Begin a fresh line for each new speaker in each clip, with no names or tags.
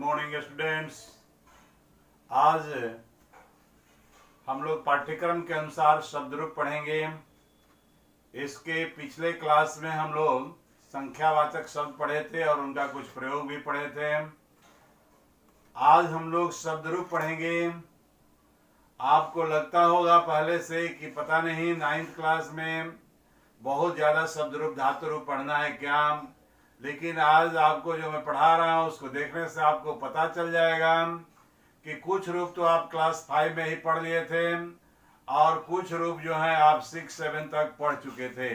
Morning students. आज हम लोग पाठ्यक्रम के अनुसार शब्द रूप पढ़ेंगे। इसके पिछले क्लास में हम लोग संख्यावाचक शब्द पढ़े थे और उनका कुछ प्रयोग भी पढ़े थे। आज हम लोग शब्द रूप पढ़ेंगे। आपको लगता होगा पहले से कि पता नहीं 9th क्लास में बहुत ज़्यादा शब्द रूप धातु रूप पढ़ना है क्या, लेकिन आज आपको जो मैं पढ़ा रहा हूँ उसको देखने से आपको पता चल जाएगा कि कुछ रूप तो आप क्लास 5 में ही पढ़ लिए थे और कुछ रूप जो है आप 6-7 तक पढ़ चुके थे।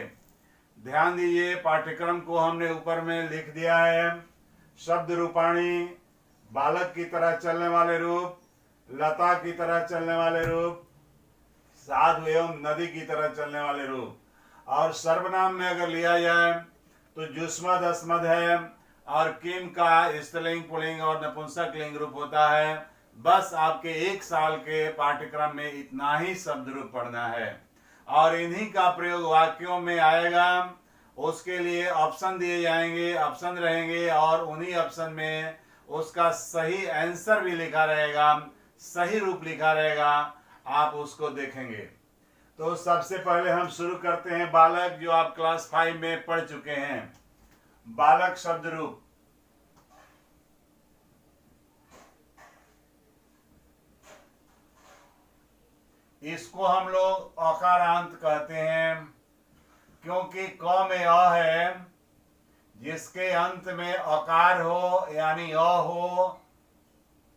ध्यान दीजिए, पाठ्यक्रम को हमने ऊपर में लिख दिया है। शब्द रूपाणी, बालक की तरह चलने वाले रूप, लता की तरह चलने वाले रूप, साधु एवं नदी की तरह चलने वाले रूप। और सर्वनाम में अगर लिया जाए तो जुस्मद अस्मद है और किम का स्त्रीलिंग पुल्लिंग और नपुंसक लिंग रूप होता है। बस आपके 1 साल के पाठ्यक्रम में इतना ही शब्द रूप पढ़ना है और इन्हीं का प्रयोग वाक्यों में आएगा। उसके लिए ऑप्शन दिए जाएंगे, ऑप्शन रहेंगे और उन्हीं ऑप्शन में उसका सही आंसर भी लिखा रहेगा, सही रूप लिखा रहेगा। आप उसको देखेंगे। तो सबसे पहले हम शुरू करते हैं बालक, जो आप क्लास 5 में पढ़ चुके हैं। बालक शब्द रूप। इसको हम लोग अकारांत कहते हैं क्योंकि क में अ है, जिसके अंत में अकार हो यानी अ हो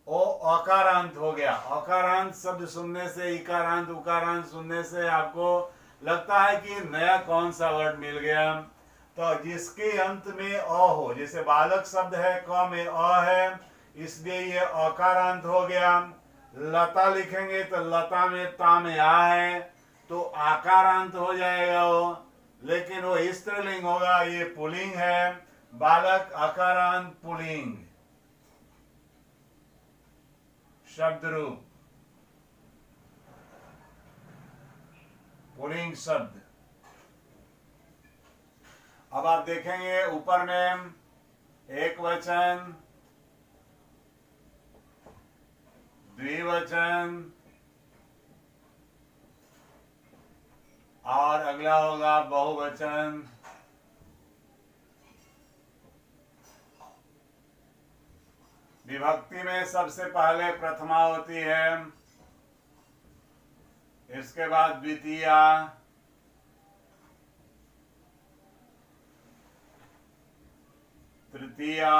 वो अकारांत हो गया। अकारांत शब्द सुनने से, इकारांत उकारांत सुनने से आपको लगता है कि नया कौन सा वर्ड मिल गया। तो जिसके अंत में अ हो, जैसे बालक शब्द है क में अ है, इसलिए ये अकारांत हो गया। लता लिखेंगे तो लता में ता में आ है तो आकारांत हो जाएगा वो, लेकिन वो स्त्रीलिंग होगा, ये पुल्लिंग है। बालक अकारांत पुल्लिंग शब्द रूप, पुल्लिंग शब्द। अब आप देखेंगे ऊपर में एक वचन, द्विवचन और अगला होगा बहुवचन। विभक्ति में सबसे पहले प्रथमा होती है, इसके बाद द्वितीया, तृतीया,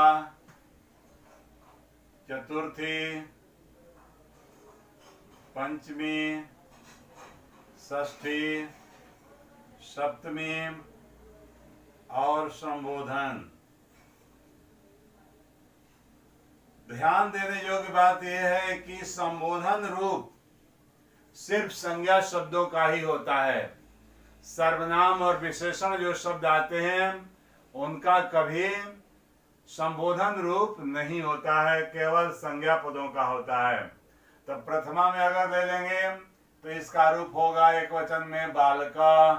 चतुर्थी, पंचमी, षष्ठी, सप्तमी और संबोधन। ध्यान देने योग्य बात यह है कि संबोधन रूप सिर्फ संज्ञा शब्दों का ही होता है। सर्वनाम और विशेषण जो शब्द आते हैं उनका कभी संबोधन रूप नहीं होता है, केवल संज्ञा पदों का होता है। तो प्रथमा में अगर ले लेंगे तो इसका रूप होगा एक वचन में बालका।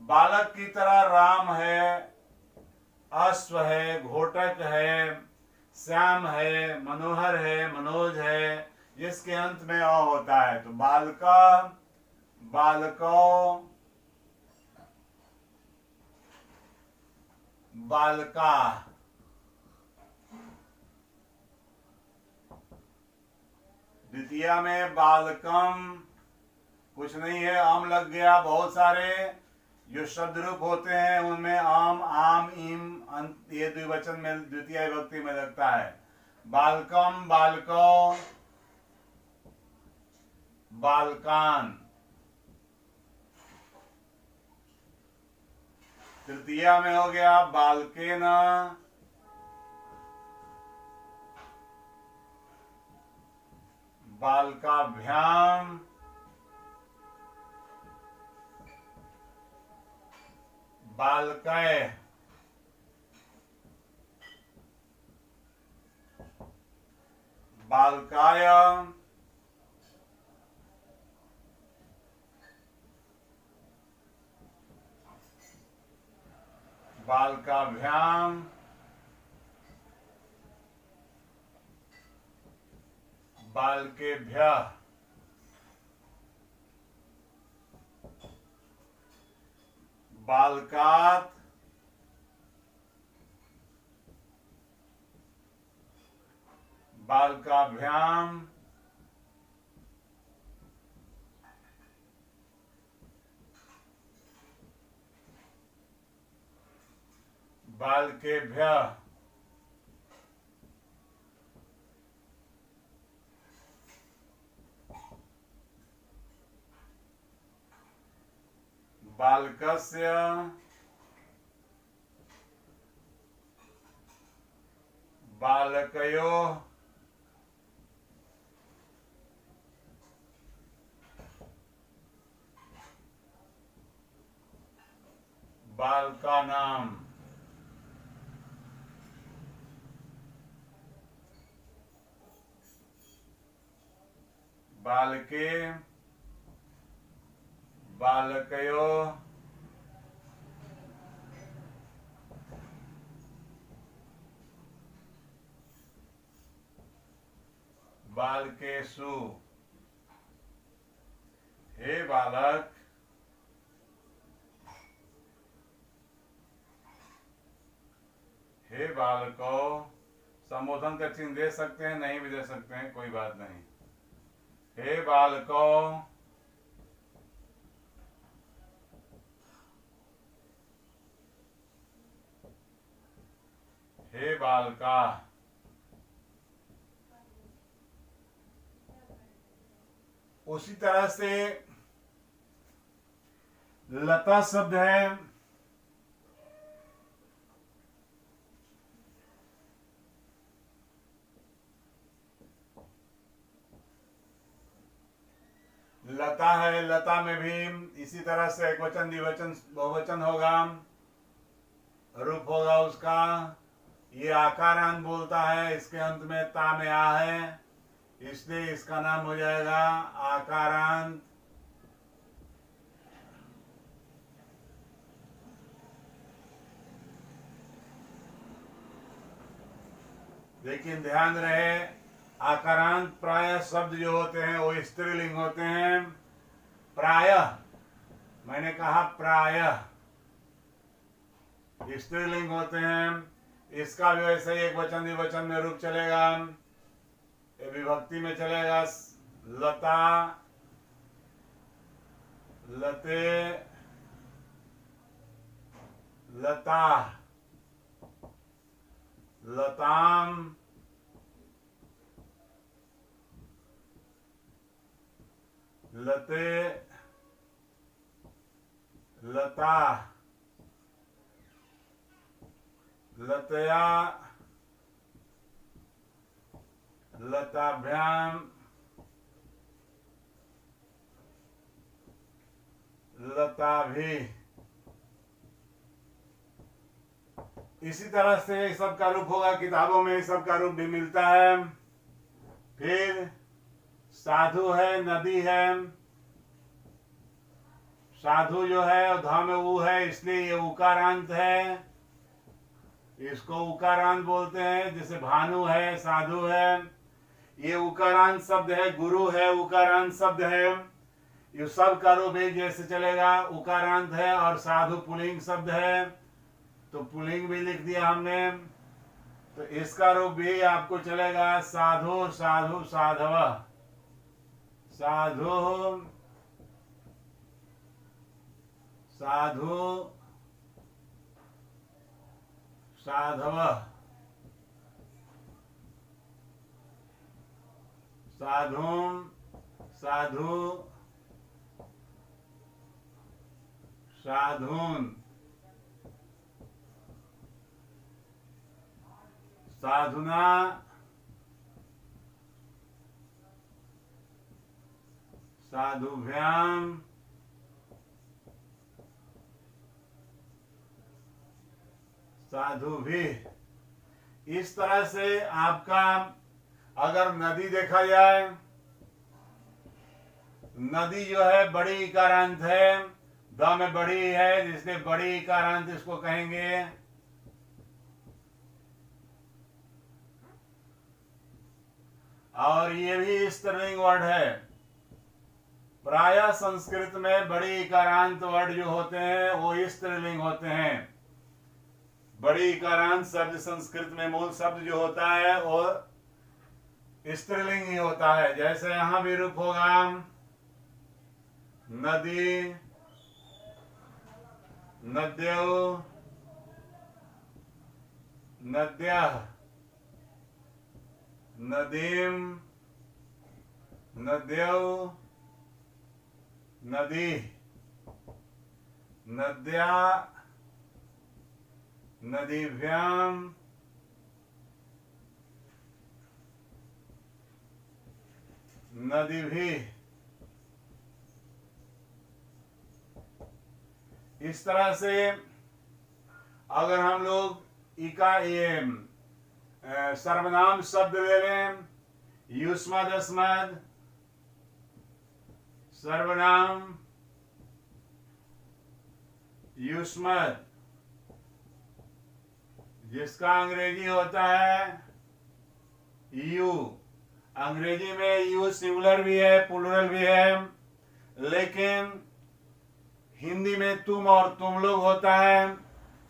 बालक की तरह राम है, अश्व है, घोटक है, श्याम है, मनोहर है, मनोज है, जिसके अंत में अ होता है। तो बालका, बालको, बालका। द्वितीया में बालकम, कुछ नहीं है, आम लग गया। बहुत सारे जो शब्द रूप होते हैं उनमें आम, आम, इम ये द्विवचन में द्वितीय विभक्ति में लगता है। बालकम, बालको, बालकान। तृतीया में हो गया बालकेना, बालकाभ्याम, बालकय, बालकाय, बालकाभ्याम, बालकेभ्यः, बालकात्, बालकाभ्याम, बालकेभ्यः, बालकस्य, बालकयोः, बालकानां, बालके, बालकयोः, बालकेषु। हे बालक, हे बालकों, संबोधन का चिन्ह दे सकते हैं, नहीं भी दे सकते हैं, कोई बात नहीं। हे बालकों, हे बालका। उसी तरह से लता शब्द है, लता है, लता में भी इसी तरह से एक वचन, द्विवचन, बहुवचन होगा, रूप होगा उसका। ये आकारांत बोलता है, इसके अंत में ता में आ है, इसलिए इसका नाम हो जाएगा आकारांत। लेकिन ध्यान रहे, आकारांत प्रायः शब्द जो होते हैं वो स्त्रीलिंग होते हैं। प्रायः, मैंने कहा प्रायः स्त्रीलिंग होते हैं। इसका भी वैसे ही एक वचन द्विवचन में रूप चलेगा, विभक्ति में चलेगा। लता, लते, लता, लताम, लते, लता, लतया, लताभ्याम, लताभि। इसी तरह से सबका रूप होगा, किताबों में सबका रूप भी मिलता है। फिर साधु है, नदी है। साधु जो है ध में ऊ है, इसलिए ये उकारांत है, इसको उकारांत बोलते हैं। जैसे भानु है, साधु है, ये उकारांत शब्द है। गुरु है, उकारांत शब्द है। ये सब का रूप एक जैसे चलेगा, उकारांत है। और साधु पुल्लिंग शब्द है, तो पुल्लिंग भी लिख दिया हमने, तो इसका रूप भी आपको चलेगा साधु, साधु, साधव, साधु, साधु, साधव, साधुम, साधु, साधुन, साधुना, साधुभ्याम, साधु भी। इस तरह से आपका अगर नदी देखा जाए, नदी जो है बड़ी इकारांत है, द में बड़ी है, जिसलिए बड़ी इकारांत इसको कहेंगे। और ये भी स्त्रीलिंग वर्ड है। प्रायः संस्कृत में बड़ी इकारांत वर्ड जो होते हैं वो स्त्रीलिंग होते हैं। बड़ी इकारांत शब्द संस्कृत में मूल शब्द जो होता है वो स्त्रीलिंग ही होता है। जैसे यहां भी रूप होगा नदी, नद्यो, नद्यः, नदीम, नद्यौ, नदी, नद्या, नदीभ्याम, नदीभिः। इस तरह से अगर हम लोग इका ये सर्वनाम शब्द ले लें, युष्मद् अस्मद् सर्वनाम युष्मद्, जिसका अंग्रेजी होता है यू। अंग्रेजी में यू सिंगुलर भी है प्लूरल भी है, लेकिन हिंदी में तुम और तुम लोग होता है।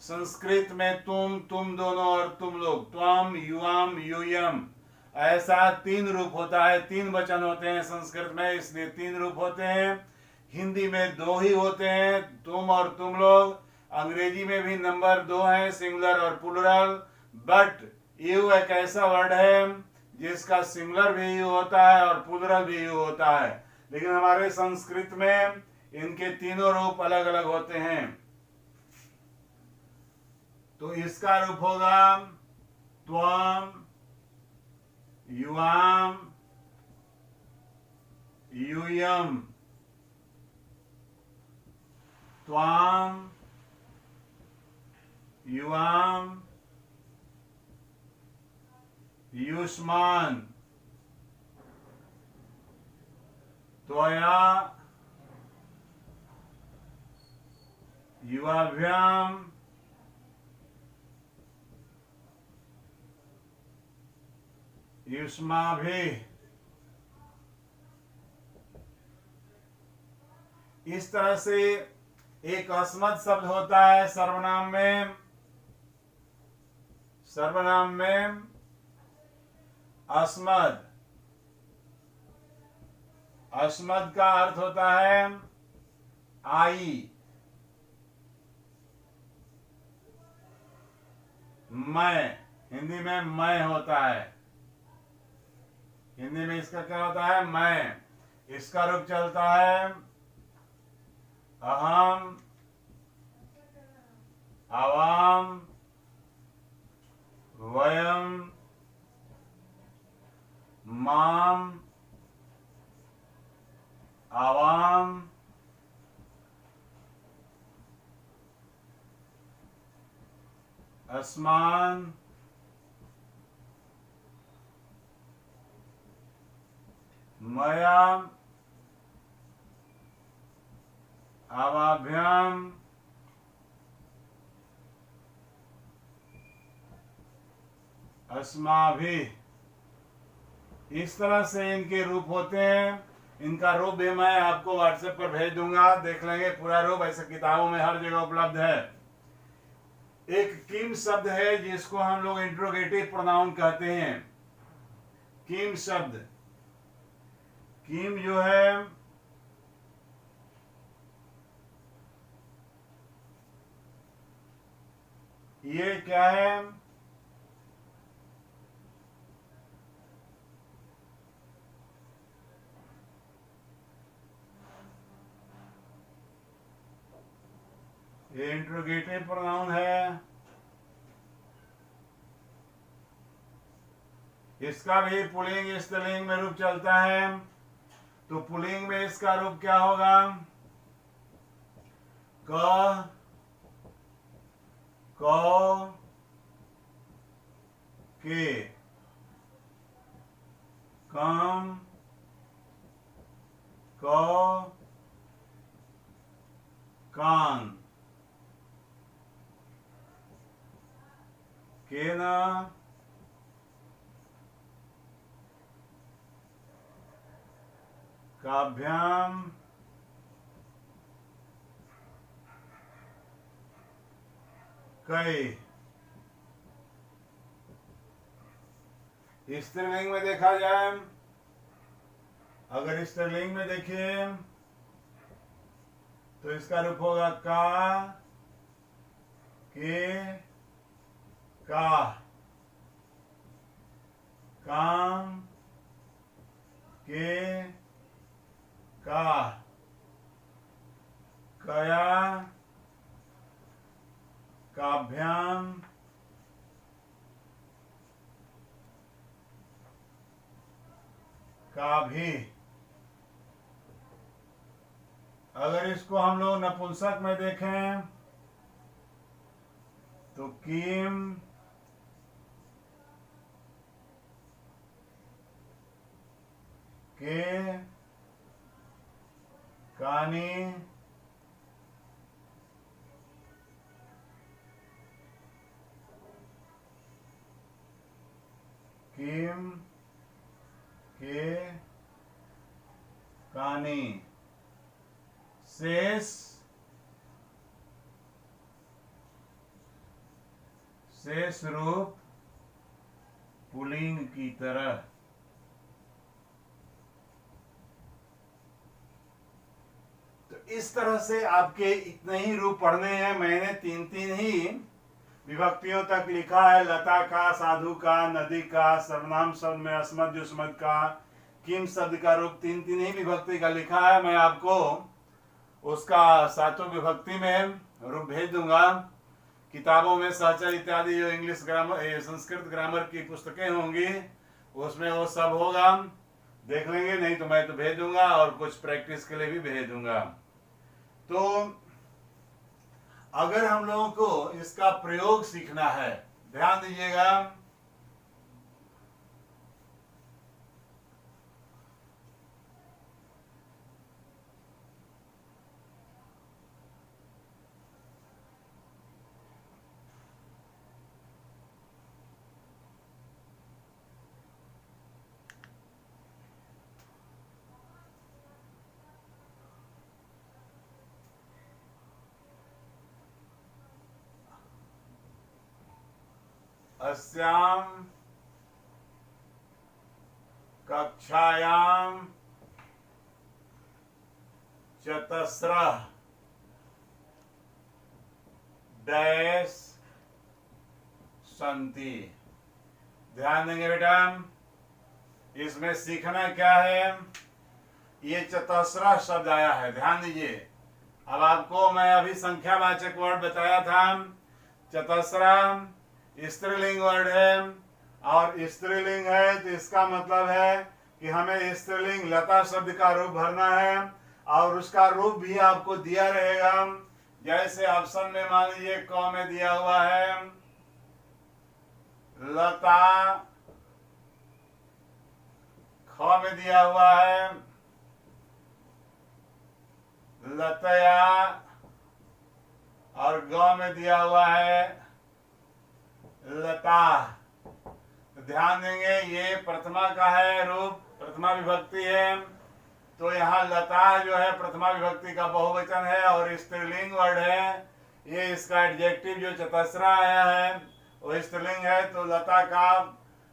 संस्कृत में तुम, तुम दोनों और तुम लोग, त्वम, युवाम, यूयम, ऐसा 3 रूप होता है। 3 वचन होते हैं संस्कृत में, इसलिए 3 रूप होते हैं। हिंदी में 2 ही होते हैं, तुम और तुम लोग। अंग्रेजी में भी नंबर 2 है, सिंगुलर और प्लूरल। बट यू एक ऐसा वर्ड है जिसका सिंगुलर भी यू होता है और प्लूरल भी यू होता है, लेकिन हमारे संस्कृत में इनके तीनों रूप अलग अलग होते हैं। तो इसका रूप होगा त्वम, युवाम, यूयम, त्वाम, युवाम, युष्मान, त्वया, युवाभ्याम, युष्माभिः। इस तरह से एक अस्मत् शब्द होता है सर्वनाम में। सर्वनाम में अस्मद्, अस्मद् का अर्थ होता है आई, मैं। हिंदी में मैं होता है, हिंदी में इसका क्या होता है मैं। इसका रूप चलता है अहम, आवाम, वयम, माम, आवाम, अस्मान, मया, आवाभ्याम, अस्माभिः। इस तरह से इनके रूप होते हैं। इनका रूप भी मैं आपको व्हाट्सएप पर भेज दूंगा, देख लेंगे पूरा रूप। ऐसे किताबों में हर जगह उपलब्ध है। एक किम शब्द है जिसको हम लोग इंट्रोगेटिव प्रोनाउन कहते हैं। किम शब्द, किम जो है ये क्या है, ये इंट्रोगेटिव प्रोनाउन है। इसका भी पुल्लिंग स्त्रीलिंग में रूप चलता है। तो पुल्लिंग में इसका रूप क्या होगा, क, कौ, के, कम, कौ, कान, केना, काभ्याम कई। स्त्रीलिंग में देखा जाए, अगर स्त्रीलिंग में देखिए तो इसका रूप होगा का, के, का, काम, के, का, कया, काभ्याम, का भी। अगर इसको हम लोग नपुंसक में देखें तो कीम, के, कानी, कीम, के, कानी। शेष, शेष रूप पुल्लिंग की तरह। तो इस तरह से आपके इतने ही रूप पढ़ने हैं। मैंने तीन तीन ही विभक्तियों तक लिखा है। लता का, साधु का, नदी का, सर्वनाम शब्द में अस्मद जुस्मद का, किम शब्द का रूप तीन तीन ही विभक्ति का लिखा है। मैं आपको उसका सातों विभक्ति में रूप भेज दूंगा। किताबों में सहचर इत्यादि जो इंग्लिश ग्रामर, संस्कृत ग्रामर की पुस्तकें होंगी उसमें वो सब होगा, देख लेंगे। नहीं तो मैं तो भेज दूंगा और कुछ प्रैक्टिस के लिए भी भेज दूंगा। तो अगर हम लोगों को इसका प्रयोग सीखना है, ध्यान दीजिएगा। अस्याम कक्षायाम चतस्रः डैश संति। ध्यान देंगे बेटा, इसमें सीखना क्या है। ये चतस्रः शब्द आया है, ध्यान दीजिए। अब आपको मैं अभी संख्यावाचक वर्ड बताया था। चतस्रः स्त्रीलिंग वर्ड है, और स्त्रीलिंग है तो इसका मतलब है कि हमें स्त्रीलिंग लता शब्द का रूप भरना है, और उसका रूप भी आपको दिया रहेगा। जैसे ऑप्शन में मान लीजिए क में दिया हुआ है लता, ख में दिया हुआ है लतया, और ग में दिया हुआ है लता। तो ध्यान देंगे, ये प्रथमा का है रूप, प्रथमा विभक्ति है। तो यहाँ लता जो है प्रथमा विभक्ति का बहुवचन है, और स्त्रीलिंग वर्ड है। ये इसका एडजेक्टिव जो चतस्रा आया है वो स्त्रीलिंग है। तो लता का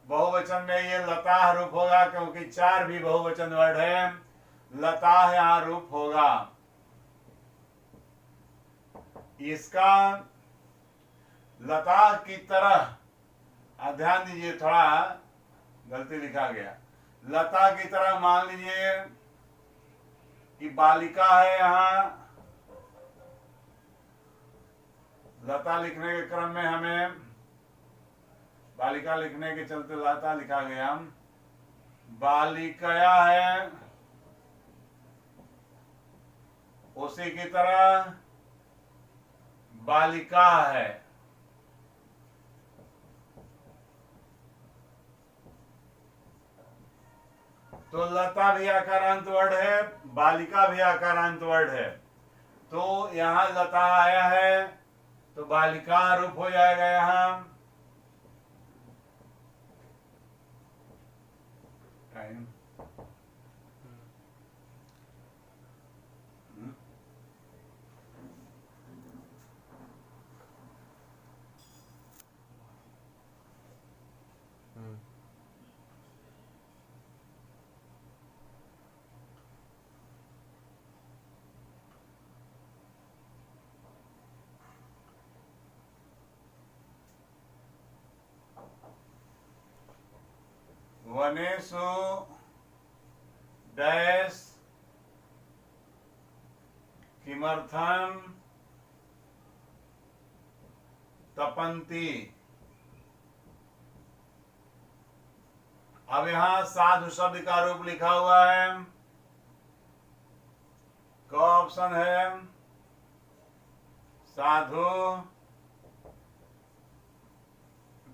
बहुवचन में ये लता रूप होगा, क्योंकि चार भी बहुवचन वर्ड है। लता यहाँ रूप होगा। इसका लता की तरह, ध्यान दीजिए, थोड़ा गलती लिखा गया। लता की तरह मान लीजिए कि बालिका है, यहाँ लता लिखने के क्रम में हमें बालिका लिखने के चलते लता लिखा गया। बालिकया है, उसी की तरह बालिका है। तो लता भी आकारांत वर्ड है, बालिका भी आकारांत वर्ड है। तो यहाँ लता आया है तो बालिका रूप हो जाएगा। यहाँ टाइम वनेषु डैश किमर्थम तपंती। अब यहां साधु शब्द का रूप लिखा हुआ है। क ऑप्शन है साधु,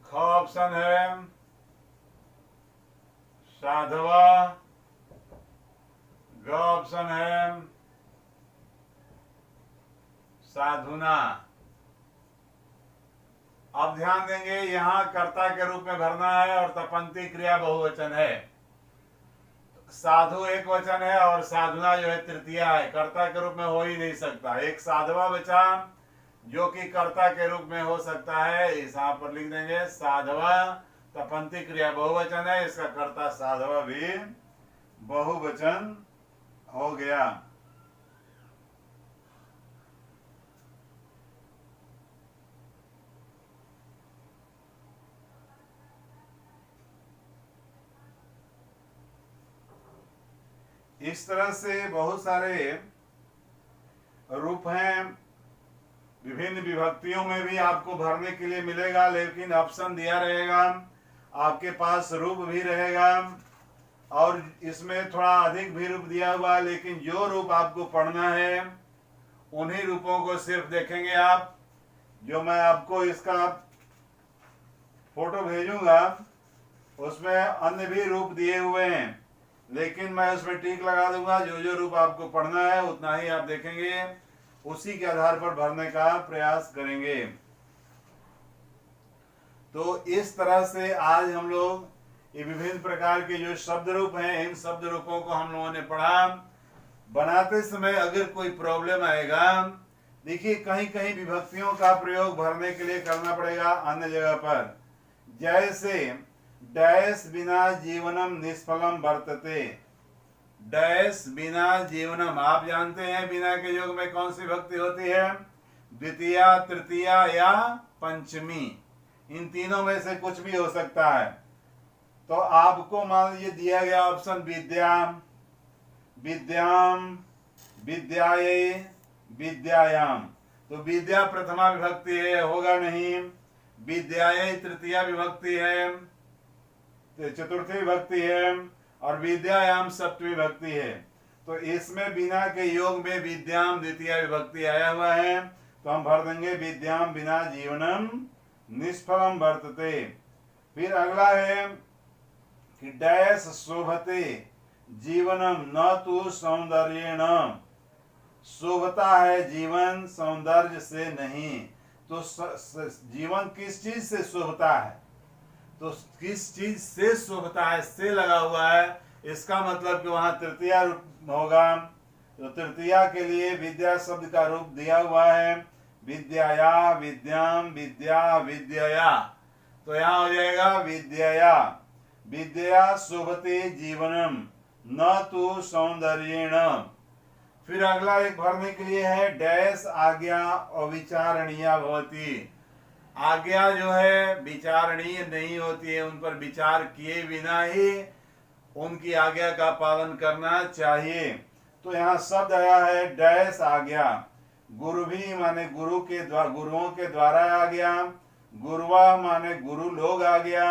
ख ऑप्शन है साधवा, ग ऑप्शन है साधुना। अब ध्यान देंगे, यहां कर्ता के रूप में भरना है और तपंती क्रिया बहुवचन है। साधु एक वचन है और साधुना जो है तृतीया है, कर्ता के रूप में हो ही नहीं सकता। एक साधवा बचा जो कि कर्ता के रूप में हो सकता है, इस यहां पर लिख देंगे साधवा। तपंती क्रिया बहुवचन है, इसका कर्ता साधवा भी बहुवचन हो गया। इस तरह से बहुत सारे रूप हैं। विभिन्न विभक्तियों में भी आपको भरने के लिए मिलेगा, लेकिन ऑप्शन दिया रहेगा, आपके पास रूप भी रहेगा और इसमें थोड़ा अधिक भी रूप दिया हुआ है। लेकिन जो रूप आपको पढ़ना है उन्हीं रूपों को सिर्फ देखेंगे आप। जो मैं आपको इसका फोटो भेजूंगा उसमें अन्य भी रूप दिए हुए हैं, लेकिन मैं उसमें टिक लगा दूंगा। जो जो रूप आपको पढ़ना है उतना ही आप देखेंगे, उसी के आधार पर भरने का प्रयास करेंगे। तो इस तरह से आज हम लोग ये विभिन्न प्रकार के जो शब्द रूप हैं, इन शब्द रूपों को हम लोगों ने पढ़ा। बनाते समय अगर कोई प्रॉब्लम आएगा, देखिए कहीं कहीं विभक्तियों का प्रयोग भरने के लिए करना पड़ेगा अन्य जगह पर। जैसे डैश बिना जीवनम निष्फलम वर्तते। डैश बिना जीवनम, आप जानते हैं बिना के योग में कौन सी विभक्ति होती है? द्वितीया, तृतीया या पंचमी। इन तीनों में से कुछ भी हो सकता है। तो आपको मान लीजिए दिया गया ऑप्शन विद्याम, विद्याम, विद्याये, विद्यायाम। तो विद्या प्रथमा विभक्ति है, होगा नहीं। विद्याये तृतीया विभक्ति है, चतुर्थी विभक्ति है, और विद्यायाम सप्तमी विभक्ति है। तो इसमें बिना के योग में विद्याम द्वितीय विभक्ति आया हुआ है, तो हम भर देंगे विद्याम बिना जीवनम निष्फलम वर्तते। फिर अगला है कि डैश शोभते जीवनम न तु सौंदर्येण। शोभता है जीवन सौंदर्य से नहीं। तो जीवन किस चीज से शोभता है? तो किस चीज से शोभता है, से लगा हुआ है, इसका मतलब कि वहां तृतीया रूप होगा। तो तृतीया के लिए विद्या शब्द का रूप दिया हुआ है, विद्याया, विद्याम, विद्या, विद्यया। तो यहाँ हो जाएगा विद्यया। विद्या शोभते जीवनम न तु सौंदर्येण। फिर अगला एक भरने के लिए है डैश आज्ञा अविचारणीय भवति। आज्ञा जो है विचारणीय नहीं होती है, उन पर विचार किए बिना ही उनकी आज्ञा का पालन करना चाहिए। तो यहाँ शब्द आया है डैश आज्ञा। गुरु भी माने गुरु के द्वारा, गुरुओं के द्वारा आज्ञा। गुरुआ माने गुरु लोग आज्ञा,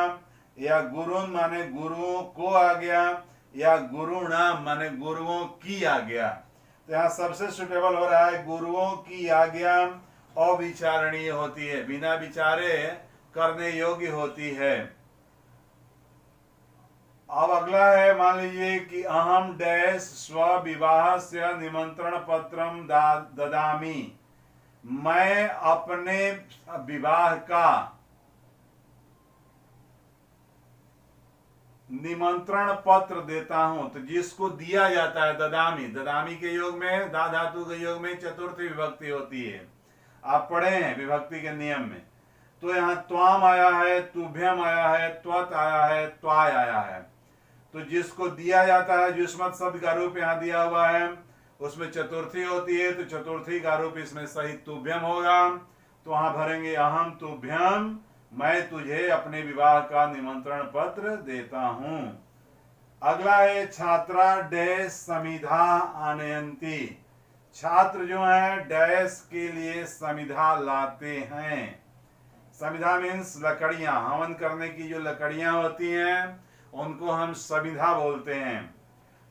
या गुरु माने गुरुओं को आज्ञा, या गुरु नाम माने गुरुओं की आज्ञा। तो यहाँ सबसे सुटेबल हो रहा है गुरुओं की आज्ञा अविचारणीय होती है, बिना विचारे करने योग्य होती है। अब अगला है, मान लीजिए कि अहम डैश स्व विवाह से निमंत्रण पत्रम ददामी। मैं अपने विवाह का निमंत्रण पत्र देता हूं। तो जिसको दिया जाता है, ददामी। ददामी के योग में, दा धातु के योग में चतुर्थी विभक्ति होती है, आप पढ़े हैं विभक्ति के नियम में। तो यहाँ त्वाम आया है, तुभ्यम आया है, त्वत आया है, त्वाय आया है। तो जिसको दिया जाता है, युष्मत शब्द का रूप यहाँ दिया हुआ है, उसमें चतुर्थी होती है, तो चतुर्थी का रूप इसमें सही तुभ्यम होगा। तो वहां भरेंगे अहम तुभ्यम, मैं तुझे अपने विवाह का निमंत्रण पत्र देता हूं। अगला है छात्रा डैश समिधा आनयंती। छात्र जो है डैश के लिए समिधा लाते हैं। समिधा मीन्स लकड़ियां, हवन करने की जो लकड़ियां होती हैं उनको हम समिधा बोलते हैं।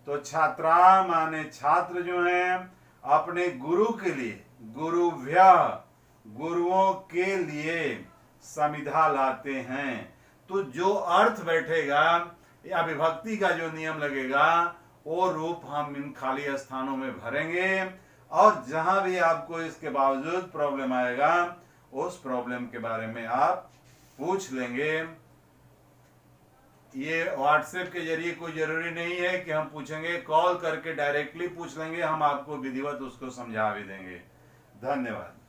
तो छात्रा माने छात्र जो हैं अपने गुरु के लिए, गुरुभ्य गुरुओं के लिए समिधा लाते हैं। तो जो अर्थ बैठेगा या विभक्ति का जो नियम लगेगा वो रूप हम इन खाली स्थानों में भरेंगे, और जहां भी आपको इसके बावजूद प्रॉब्लम आएगा उस प्रॉब्लम के बारे में आप पूछ लेंगे। ये व्हाट्सएप के जरिए कोई जरूरी नहीं है कि हम पूछेंगे, कॉल करके डायरेक्टली पूछ लेंगे, हम आपको विधिवत उसको समझा भी देंगे। धन्यवाद।